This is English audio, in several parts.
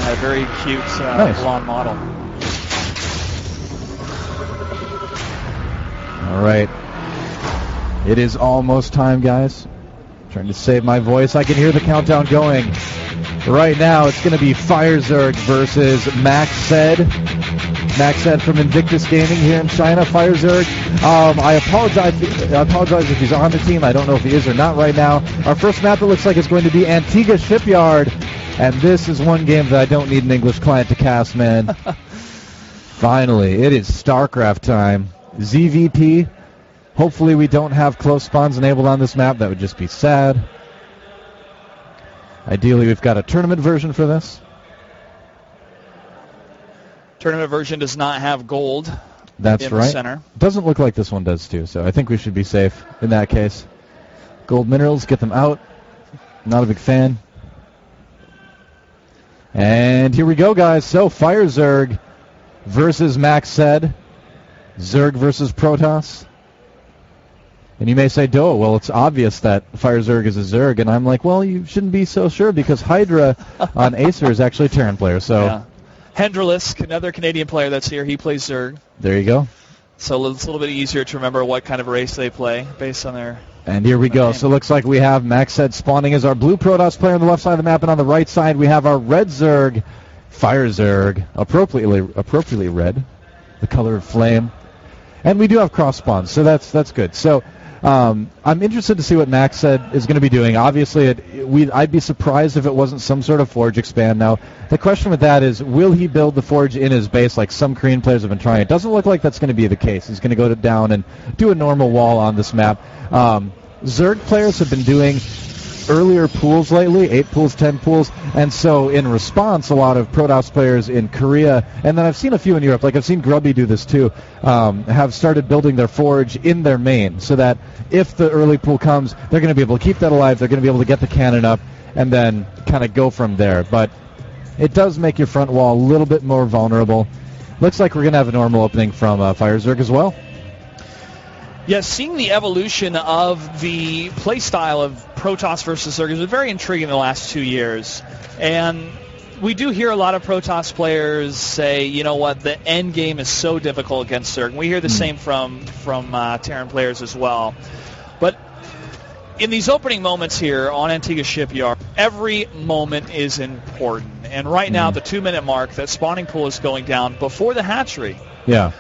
a very cute blonde model. All right. It is almost time, guys. Trying to save my voice. I can hear the countdown going. Right now, it's going to be Firezerg versus Macsed. Macsed from Invictus Gaming here in China. Firezerg. I apologize if he's on the team. I don't know if he is or not right now. Our first map, it looks like, is going to be Antigua Shipyard. And this is one game that I don't need an English client to cast, man. Finally, it is StarCraft time. ZVP. Hopefully we don't have close spawns enabled on this map. That would just be sad. Ideally, we've got a tournament version for this. Tournament version does not have gold. That's in right. The center. Doesn't look like this one does, too, so I think we should be safe in that case. Gold minerals, get them out. Not a big fan. And here we go, guys. So, Firezerg versus Macsed. Zerg versus Protoss. And you may say, Doe, well, it's obvious that Firezerg is a Zerg. And I'm like, well, you shouldn't be so sure because Hydra on Acer is actually a Terran player. So, yeah. Hendralisk, another Canadian player that's here, he plays Zerg. There you go. So it's a little bit easier to remember what kind of race they play based on their... And here we go. name. So it looks like we have Macsed spawning as our blue Protoss player on the left side of the map. And on the right side, we have our red Zerg, Firezerg, appropriately red, the color of flame. And we do have cross spawns, so that's good. So I'm interested to see what Macsed is going to be doing. Obviously, I'd be surprised if it wasn't some sort of Forge expand. Now, the question with that is, will he build the Forge in his base like some Korean players have been trying? It doesn't look like that's going to be the case. He's going to go down and do a normal wall on this map. Zerg players have been doing earlier pools lately, 8 pools, 10 pools, and so in response, a lot of Protoss players in Korea, and then I've seen a few in Europe, like I've seen Grubby do this too, have started building their Forge in their main, so that if the early pool comes, they're going to be able to keep that alive, they're going to be able to get the cannon up, and then kind of go from there. But it does make your front wall a little bit more vulnerable. Looks like we're going to have a normal opening from Firezerg as well. Yeah, seeing the evolution of the playstyle of Protoss versus Zerg has been very intriguing in the last 2 years. And we do hear a lot of Protoss players say, you know what, the end game is so difficult against Zerg. And we hear the same from Terran players as well. But in these opening moments here on Antigua Shipyard, every moment is important. And right now, the 2-minute mark, that spawning pool is going down before the hatchery. Yeah.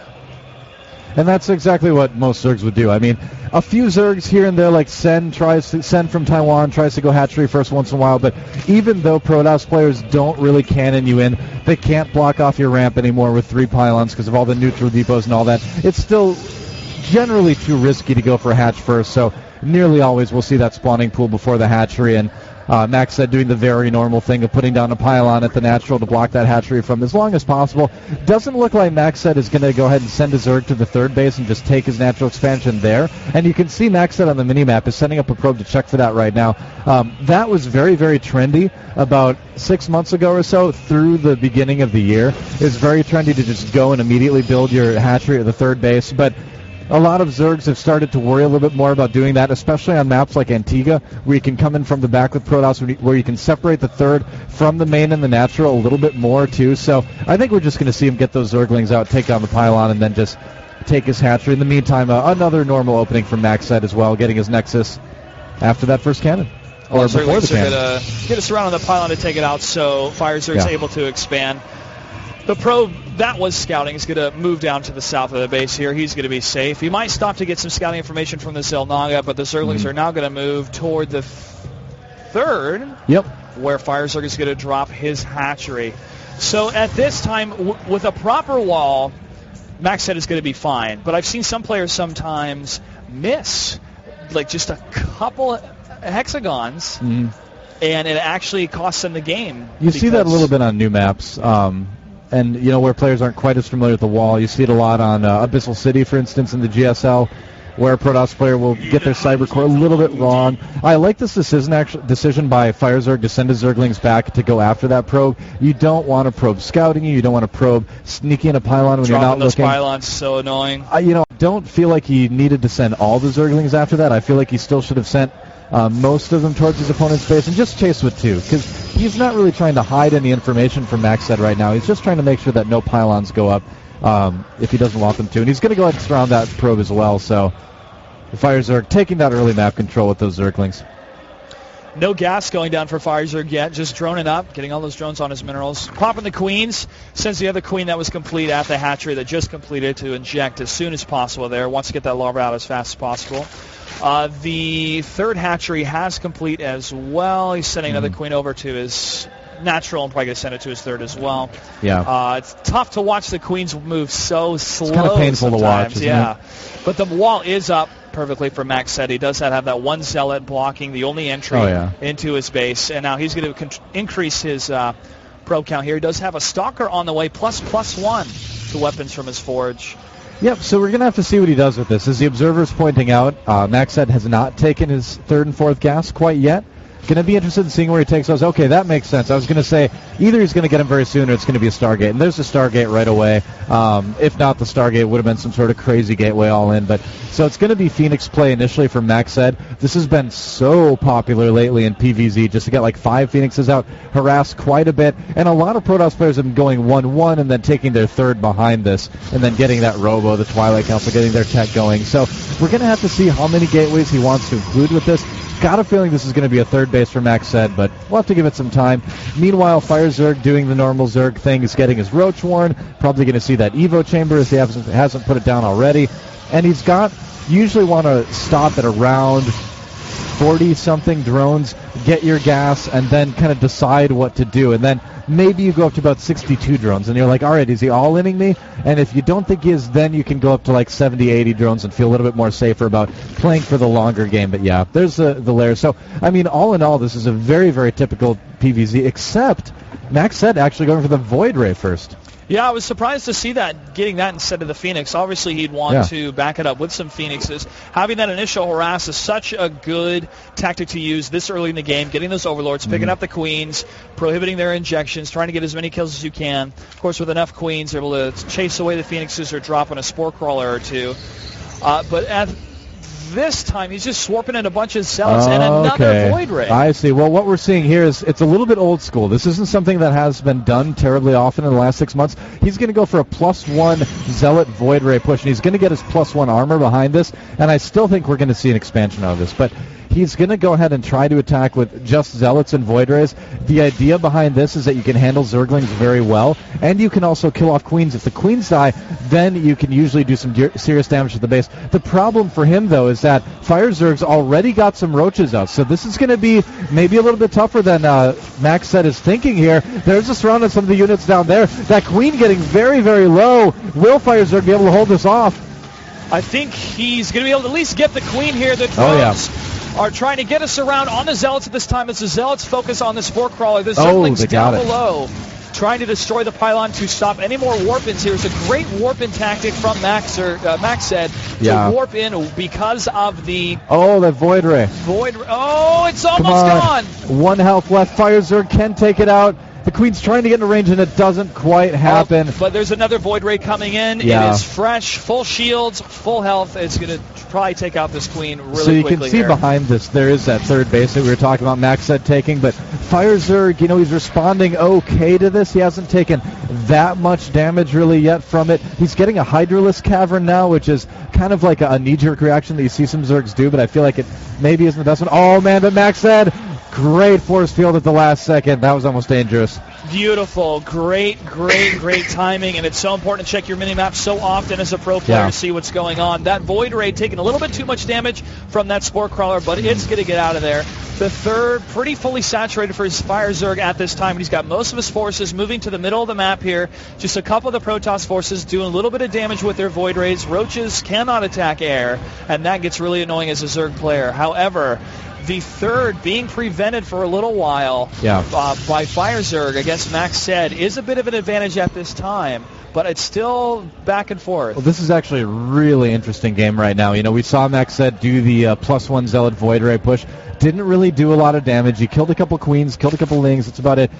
And that's exactly what most Zergs would do. I mean, a few Zergs here and there, like Sen from Taiwan, tries to go hatchery first once in a while, but even though Protoss players don't really cannon you in, they can't block off your ramp anymore with 3 pylons because of all the neutral depots and all that. It's still generally too risky to go for a hatch first, so nearly always we'll see that spawning pool before the hatchery, and Macsed doing the very normal thing of putting down a pylon at the natural to block that hatchery from as long as possible. Doesn't look like Macsed is going to go ahead and send a Zerg to the third base and just take his natural expansion there. And you can see Macsed on the minimap is setting up a probe to check for that right now. That was very, very trendy about 6 months ago or so through the beginning of the year. It's very trendy to just go and immediately build your hatchery at the third base, but a lot of Zergs have started to worry a little bit more about doing that, especially on maps like Antigua, where you can come in from the back with Protoss, where you can separate the third from the main and the natural a little bit more, too. So I think we're just going to see him get those Zerglings out, take down the pylon, and then just take his hatchery. In the meantime, another normal opening from Macsed as well, getting his Nexus after that first cannon. Or before the cannon. Get us around on the pylon to take it out, so Firezerg's able to expand. The probe that was scouting is going to move down to the south of the base here. He's going to be safe. He might stop to get some scouting information from the Zelnaga, but the Zerglings are now going to move toward the third, where Firezerg is going to drop his hatchery. So at this time, with a proper wall, Macsed is going to be fine. But I've seen some players sometimes miss, like just a couple hexagons, and it actually costs them the game. You see that a little bit on new maps. And, you know, where players aren't quite as familiar with the wall. You see it a lot on Abyssal City, for instance, in the GSL, where a Protoss player will get their cyber core a little bit wrong. I like this decision by Firezerg to send his Zerglings back to go after that probe. You don't want to probe scouting you. You don't want to probe sneaking in a pylon when you're not looking. Dropping those pylons is so annoying. I don't feel like he needed to send all the Zerglings after that. I feel like he still should have sent most of them towards his opponent's base, and just chase with 2, because he's not really trying to hide any information from Macsed right now. He's just trying to make sure that no pylons go up if he doesn't want them to. And he's going to go ahead and surround that probe as well, so the Firezerg taking that early map control with those Zerglings. No gas going down for Firezerg yet, just droning up, getting all those drones on his minerals. Popping the queens, sends the other queen that was complete at the hatchery that just completed to inject as soon as possible there. Wants to get that larva out as fast as possible. The third hatchery has complete as well. He's sending another queen over to his natural and probably going to send it to his third as well. Yeah. It's tough to watch the queens move so slow. It's kind of painful sometimes. to watch, isn't it? But the wall is up perfectly for Macsed. He does have that one zealot blocking the only entry into his base, and now he's going to increase his probe count here. He does have a stalker on the way, +1 to weapons from his forge. Yep, so we're going to have to see what he does with this. As the observer's pointing out, Macsed has not taken his third and fourth gas quite yet. Going to be interested in seeing where he takes those. Okay, that makes sense. I was going to say either he's going to get him very soon or it's going to be a Stargate. And there's a Stargate right away. If not the Stargate, would have been some sort of crazy gateway all in. But so it's going to be Phoenix play initially from Macsed. This has been so popular lately in PvZ just to get like 5 Phoenixes out, harass quite a bit. And a lot of Protoss players have been going 1-1 and then taking their third behind this and then getting that Robo, the Twilight Council, getting their tech going. So we're going to have to see how many gateways he wants to include with this. Got a feeling this is going to be a third base for Macsed, but we'll have to give it some time. Meanwhile, Firezerg doing the normal Zerg thing is getting his Roach Warren. Probably going to see that Evo chamber if he hasn't put it down already. And he's got, usually want to stop at around 40-something drones, get your gas, and then kind of decide what to do. And then maybe you go up to about 62 drones, and you're like, all right, is he all-inning me? And if you don't think he is, then you can go up to like 70, 80 drones and feel a little bit more safer about playing for the longer game. But yeah, there's the layers. So, I mean, all in all, this is a very, very typical PvZ, except Macsed actually going for the Void Ray first. Yeah, I was surprised to see that, getting that instead of the Phoenix. Obviously, he'd want to back it up with some Phoenixes. Having that initial harass is such a good tactic to use this early in the game, getting those Overlords, picking up the Queens, prohibiting their injections, trying to get as many kills as you can. Of course, with enough Queens, they're able to chase away the Phoenixes or drop on a Spore Crawler or two. But at this time, he's just swarping in a bunch of Zealots and another Void Ray. I see. Well, what we're seeing here is it's a little bit old school. This isn't something that has been done terribly often in the last 6 months. He's going to go for a +1 Zealot Void Ray push, and he's going to get his +1 armor behind this, and I still think we're going to see an expansion out of this. But he's going to go ahead and try to attack with just Zealots and Void Rays. The idea behind this is that you can handle Zerglings very well, and you can also kill off Queens. If the Queens die, then you can usually do some serious damage to the base. The problem for him, though, is that Firezerg's already got some Roaches out, so this is going to be maybe a little bit tougher than Macsed is thinking here. There's a surround on some of the units down there. That Queen getting very, very low. Will Firezerg be able to hold this off? I think he's going to be able to at least get the Queen here. The drones are trying to get us around on the Zealots at this time as the Zealots focus on the Spore Crawler. The Zerglings down below trying to destroy the pylon to stop any more warp-ins here. It's a great warp-in tactic from Macsed to warp in because of the... Oh, that Void Ray. Oh, it's almost gone. 1 health left. Firezerg can take it out. The Queen's trying to get in range, and it doesn't quite happen. But there's another Void Ray coming in. It is fresh, full shields, full health. It's going to probably take out this Queen really quickly. So you can see behind this, there is that third base that we were talking about Macsed taking. But Firezerg, he's responding okay to this. He hasn't taken that much damage really yet from it. He's getting a Hydralisk Cavern now, which is kind of like a knee-jerk reaction that you see some Zergs do, but I feel like it maybe isn't the best one. Oh, man, but Macsed... Great force field at the last second. That was almost dangerous. Beautiful. Great timing, and it's so important to check your mini-map so often as a pro player to see what's going on. That Void Ray taking a little bit too much damage from that Spore Crawler, but it's going to get out of there. The third, pretty fully saturated for his Firezerg at this time. He's got most of his forces moving to the middle of the map here. Just a couple of the Protoss forces doing a little bit of damage with their Void Rays. Roaches cannot attack air, and that gets really annoying as a Zerg player. However, the third being prevented for a little while by Firezerg against Macsed is a bit of an advantage at this time, but it's still back and forth. Well, this is actually a really interesting game right now. We saw Macsed do the +1 Zealot Void Ray push. Didn't really do a lot of damage. He killed a couple Queens, killed a couple Lings. That's about it.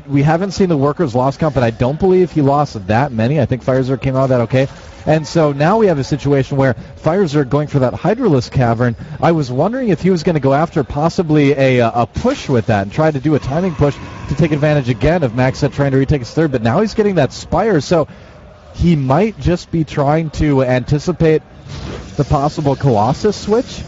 We haven't seen the Workers loss count, but I don't believe he lost that many. I think Firezerg came out of that okay. And so now we have a situation where Firezerg going for that Hydralisk Cavern. I was wondering if he was going to go after possibly a push with that and try to do a timing push to take advantage again of Macsed trying to retake his third, but now he's getting that Spire, so he might just be trying to anticipate the possible Colossus switch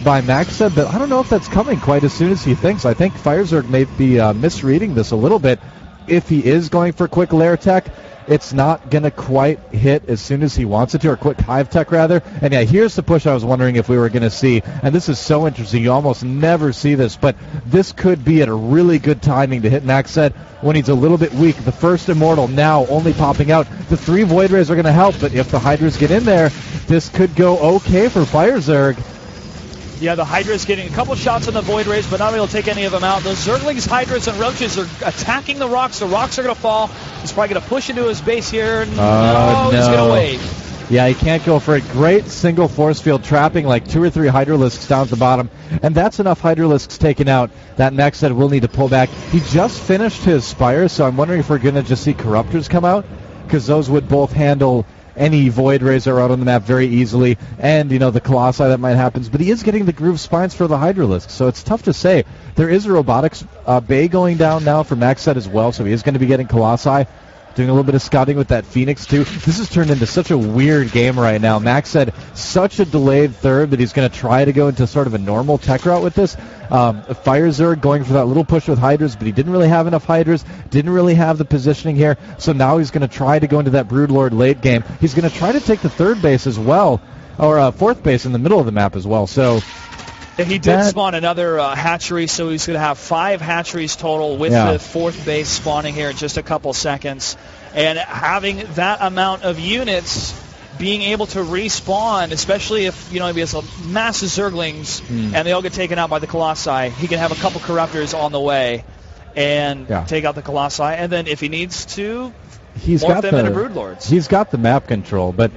by Macsed, but I don't know if that's coming quite as soon as he thinks. I think Firezerg may be misreading this a little bit. If he is going for quick lair tech, it's not going to quite hit as soon as he wants it to, or quick hive tech rather. And yeah, here's the push I was wondering if we were going to see. And this is so interesting. You almost never see this, but this could be at a really good timing to hit Macsed when he's a little bit weak. The first Immortal now only popping out. The 3 Void Rays are going to help, but if the Hydras get in there, this could go okay for Firezerg. Yeah, the Hydra's getting a couple shots on the Void Rays, but not able to take any of them out. Those Zerglings, Hydras, and Roaches are attacking the rocks. The rocks are going to fall. He's probably going to push into his base here. No, he's going to wait. Yeah, he can't go for a great single force field, trapping like 2 or 3 Hydralisks down at the bottom. And that's enough Hydralisks taken out that Macsed will need to pull back. He just finished his Spire, so I'm wondering if we're going to just see Corruptors come out, because those would both handle any Void Rays are out on the map very easily, and, you know, the Colossi that might happen. But he is getting the Groove Spines for the Hydralisk, so it's tough to say. There is a Robotics Bay going down now for Macsed as well, so he is going to be getting Colossi. Doing a little bit of scouting with that Phoenix, too. This has turned into such a weird game right now. Macsed, such a delayed third that he's going to try to go into sort of a normal tech route with this. Firezerg going for that little push with Hydras, but he didn't really have enough Hydras, didn't really have the positioning here, so now he's going to try to go into that Broodlord late game. He's going to try to take the third base as well, or fourth base in the middle of the map as well, so... He did spawn another hatchery, so he's going to have 5 hatcheries total with the fourth base spawning here in just a couple seconds. And having that amount of units being able to respawn, especially if, you know, he has a massive Zerglings and they all get taken out by the Colossi, he can have a couple Corruptors on the way and take out the Colossi. And then if he needs to, morph them into Broodlords. He's got the map control, but...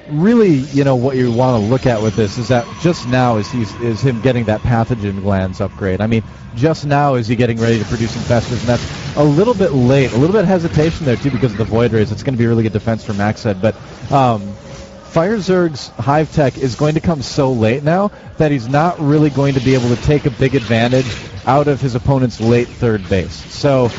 really, you know, what you want to look at with this is that just now is him getting that pathogen glands upgrade. I mean, just now is he getting ready to produce infestors, and that's a little bit late. A little bit of hesitation there, too, because of the Void Rays. It's going to be a really good defense for Macsed, but Firezerg's Hive Tech is going to come so late now that he's not really going to be able to take a big advantage out of his opponent's late third base. So...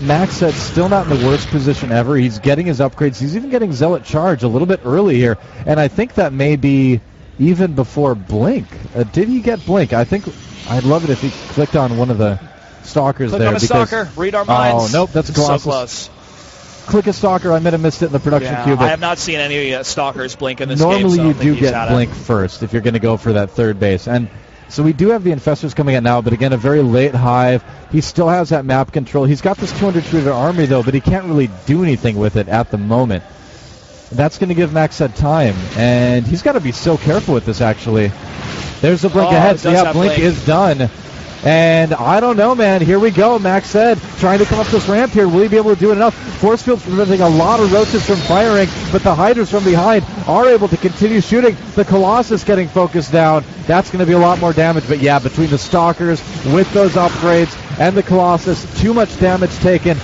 Macsed still not in the worst position ever. He's getting his upgrades. He's even getting Zealot Charge a little bit early here. And I think that may be even before Blink. Did he get Blink? I think I'd love it if he clicked on one of the Stalkers Click there. On a Stalker. Read our minds. Oh, nope, that's a Colossus. So close. Click a Stalker. I might have missed it in the production queue. But I have not seen any Stalkers blink in this game. Normally you do get Blink first if you're going to go for that third base. And so we do have the Infestors coming in now, but again, a very late Hive. He still has that map control. He's got this 200-shooter army, though, but he can't really do anything with it at the moment. That's going to give Macsed time, and he's got to be so careful with this, actually. There's the Blink ahead. So, yeah, Blink is done. And I don't know, man. Here we go. Macsed trying to come up this ramp here. Will he be able to do it enough? Force field preventing a lot of Roaches from firing, but the Hydras from behind are able to continue shooting. The Colossus getting focused down. That's going to be a lot more damage. But yeah, between the Stalkers with those upgrades and the Colossus, too much damage taken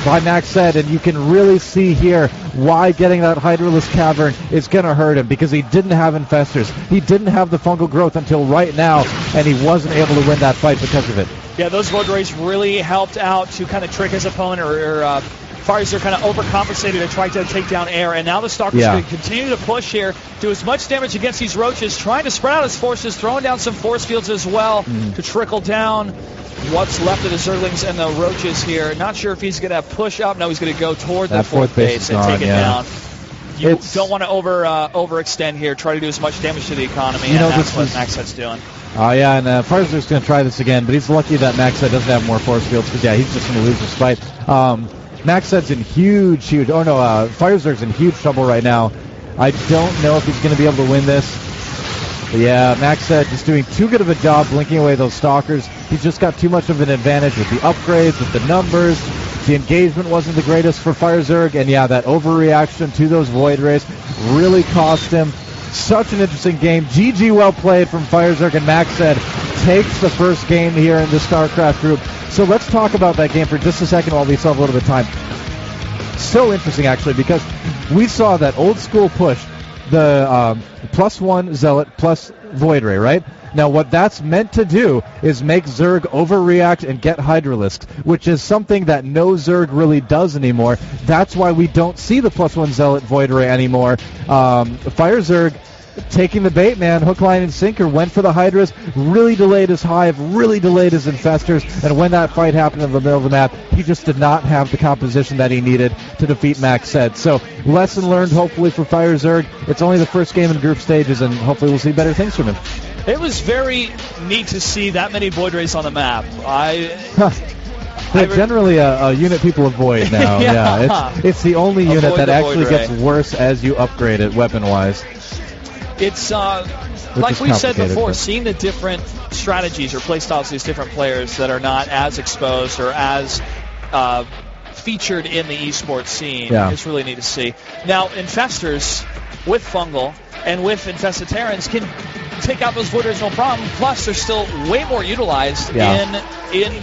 by Macsed, and you can really see here why getting that Hydralisk Cavern is going to hurt him, because he didn't have Infestors. He didn't have the fungal growth until right now, and he wasn't able to win that fight because of it. Yeah, those Void Rays really helped out to kind of trick his opponent, or Firezerg kind of overcompensated to try to take down air, and now the Stalker's going to continue to push here, do as much damage against these Roaches, trying to spread out his forces, throwing down some force fields as well to trickle down what's left of the Zerglings and the Roaches here. Not sure if he's going to push up. No, he's going to go toward the fourth base and take it down. You don't want to overextend here. Try to do as much damage to the economy, and that's what Macsed's doing. Oh, yeah, and Firezerg's going to try this again, but he's lucky that Macsed doesn't have more force fields, because, yeah, he's just going to lose this fight. Macsed's in Firezerg's in huge trouble right now. I don't know if he's going to be able to win this. But yeah, Macsed just doing too good of a job blinking away those Stalkers. He's just got too much of an advantage with the upgrades, with the numbers. The engagement wasn't the greatest for Firezerg, and yeah, that overreaction to those Void Rays really cost him. Such an interesting game. GG well played from Firezerg, and Macsed takes the first game here in the StarCraft group. So let's talk about that game for just a second while we still have a little bit of time. So interesting, actually, because we saw that old school push, the +1 Zealot plus Void Ray, right? Now, what that's meant to do is make Zerg overreact and get Hydralisks, which is something that no Zerg really does anymore. That's why we don't see the +1 Zealot Void Ray anymore. Firezerg taking the bait, man, hook, line, and sinker, went for the Hydras, really delayed his Hive, really delayed his Infestors, and when that fight happened in the middle of the map, he just did not have the composition that he needed to defeat Macsed. So, lesson learned, hopefully, for Firezerg. It's only the first game in group stages, and hopefully we'll see better things from him. It was very neat to see that many Void Rays on the map. They're generally a unit people avoid now. Yeah. It's the only unit Avoid that the actually Void gets Ray. worse as you upgrade it weapon-wise. It's like we said before, seeing the different strategies or playstyles of these different players that are not as exposed or as featured in the esports scene is really neat to see. Now, Infestors with Fungal and with Infested Terrans can take out those Void Rays no problem. Plus, they're still way more utilized in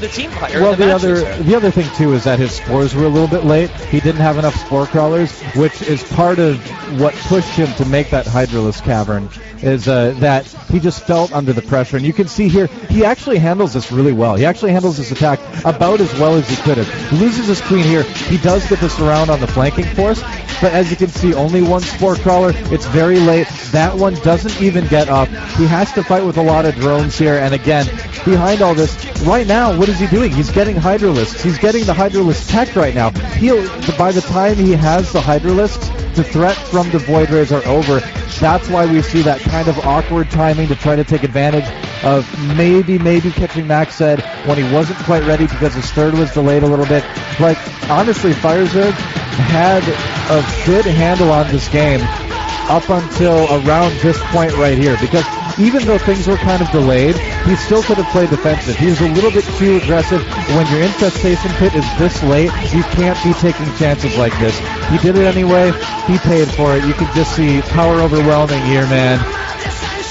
the team fight. Well, the other thing too is that his spores were a little bit late. He didn't have enough spore crawlers, which is part of what pushed him to make that Hydralisk cavern. Is that he just felt under the pressure, and you can see here he actually handles this really well. He actually handles this attack about as well as he could have. He loses his queen here. He does get this around on the flanking force, but as you can see, only one spore crawler. It's very late. That one doesn't even get up. He has to fight with a lot of drones here, and again, behind all this, right now, what is he doing? He's getting Hydralisks. He's getting the Hydralisk tech right now. By the time he has the Hydralisks, the threat from the Void Rays are over. That's why we see that kind of awkward timing to try to take advantage of maybe catching Macsed when he wasn't quite ready because his third was delayed a little bit. Like, honestly, Firezerg had a good handle on this game up until around this point right here, because even though things were kind of delayed, he still could have played defensive. He was a little bit too aggressive. When your infestation pit is this late, you can't be taking chances like this. He did it anyway. He paid for it. You can just see power overwhelming here, man.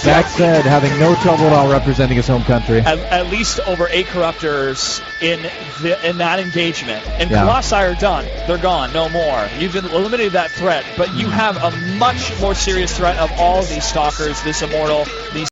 Macsed having no trouble at all representing his home country. At least over 8 Corruptors in that engagement. And Colossi are done. They're gone. No more. You've eliminated that threat, but you have a much more serious threat of all of these Stalkers, this Immortal, these